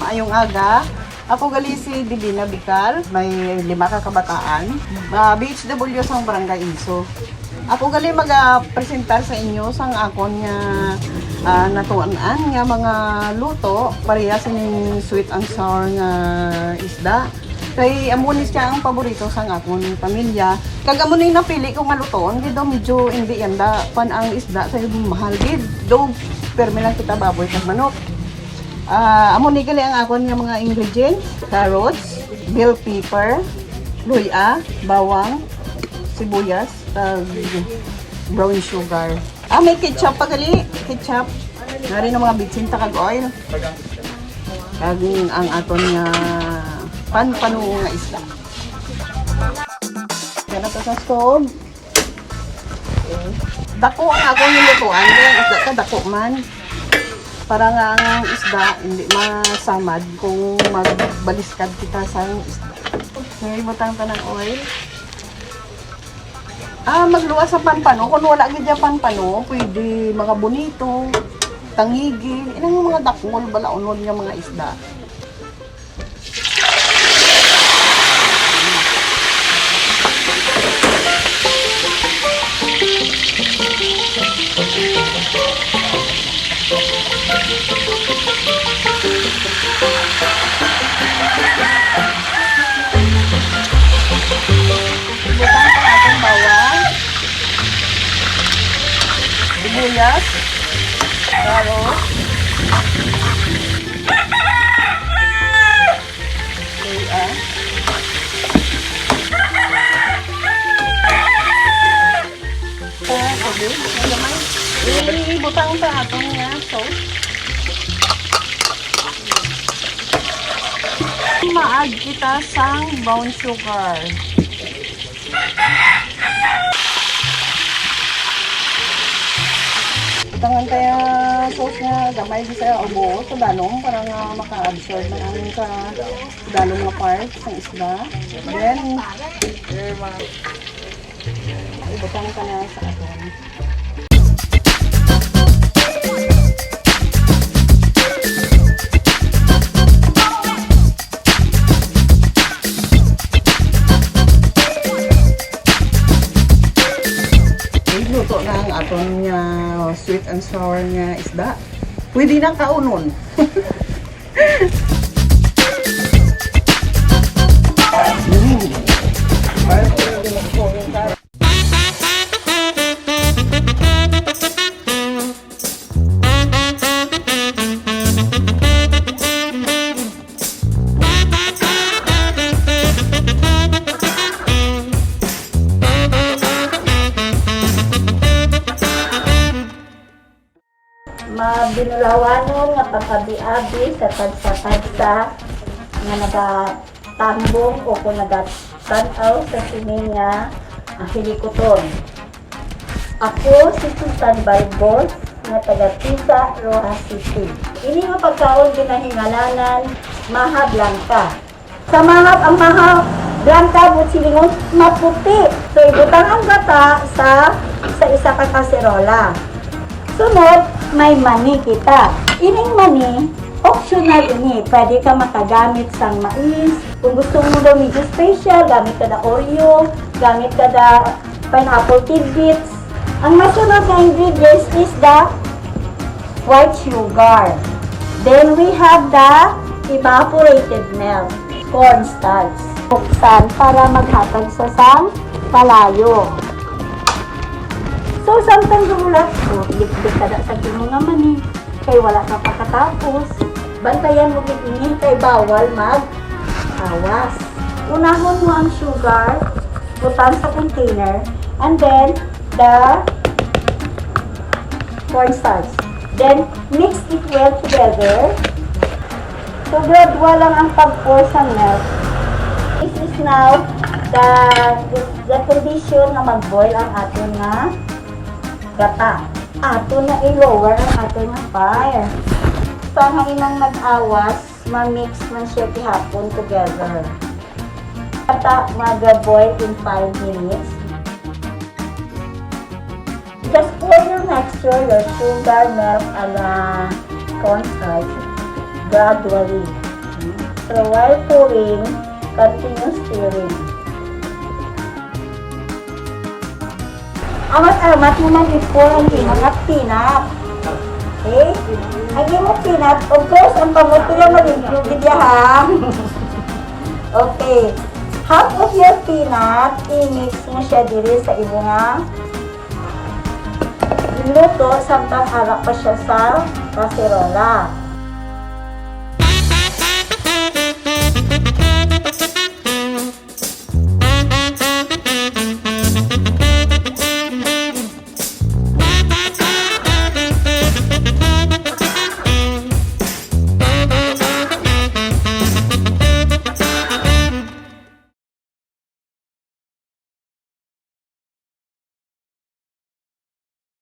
maayong aga. Ako gali si Divina Bical, may 5 ka kabataan. BHW sang Barangay Inso. Ako gali mag-presentar sa inyo sang akon nga natuanan nga mga luto pareha sa ning sweet and sour nga isda. Kay amunis siya ang paborito sang akon pamilya. Kag amo ni napili ko nga lutoon, gid medyo hindi yanda pan ang isda sa mahal gid. Do permi lang kita baboy kag manok. Amo ni gali ang akon nga mga ingredients: carrots, bell pepper, luya, bawang, sibuyas, brown sugar. May ketchup pa gali, ketchup. Nari ng mga bitsin kag oil. Kag ang aton nga panu nga isda. Kaya to sa stove. Dako ang akong nilutuan, isda ka dako man. Para nga ang isda hindi masamad kung magbaliskad kita sa isda. Ngayon butang tanang oil. Magluwas sa panpano. Kung wala gid panpano, pwede mga bonito, tangigi, inang mga dakmol balaunod nga mga isda. Ibutang pa natin bawang, sibuyas, carrots, luya, tubig, ibutang pa natin nga sauce. Ma-add kita sang brown sugar. Tangan kaya sauce nga gamay di sa ubo sa dalong para nga maka-absorb man ang ka dalong nga part ng isda. Then ibutang ka na sa aton. Luto na ang aton nga sweet and sour nga isda. Pwede na kaunon. Mabinulawanon nga pagkabi-abi sa tagsa-tagsa nga nagatambong o kung nagatanaw sa sining nga hilikoton. Ako si Sultan Balbos nga taga Tisa, Rojas City. Ini nga pagkaon ginahingalanan maha blanca. Sa ang maha blanca butsilingon maputi. So ibutang ang gata sa isa ka kaserola. Sunod, may mani kita. Ining mani, optional ini. Pwede ka makagamit sang mais. Kung gusto mo daw medyo special, gamit ka da Oreo, gamit ka da pineapple tidbits. Ang masunod na ingredients is the white sugar. Then we have the evaporated milk, cornstarch. Buksan para maghatag sa sang palayo. So, sometimes gumulat ko, lik-lik ka na sa nga mani, kay wala ka pakatapos. Bantayan mo kitinin kay bawal mag-awas. Unahon mo ang sugar, butan sa container, and then the cornstarch. Then, mix it well together. So, gradual lang ang pag-pour sa milk. This is now the condition na mag-boil ang ating nga gata. Ato na i-lower ang ato nga fire. Sa inang nag-awas, ma-mix man siya kihapon together. Gata mag-boil in 5 minutes. Just pour your mixture, your sugar, milk, and cornstarch gradually. extra while pouring, continue stirring. Amat-amat mo mag-pour ang mga peanut. Okay? Ang imong peanut, of course, ang pamuto lang mag-include ha. Okay. Half of your peanut, i-mix mo siya diri sa imo nga luto samtang harap pa siya sa kaserola.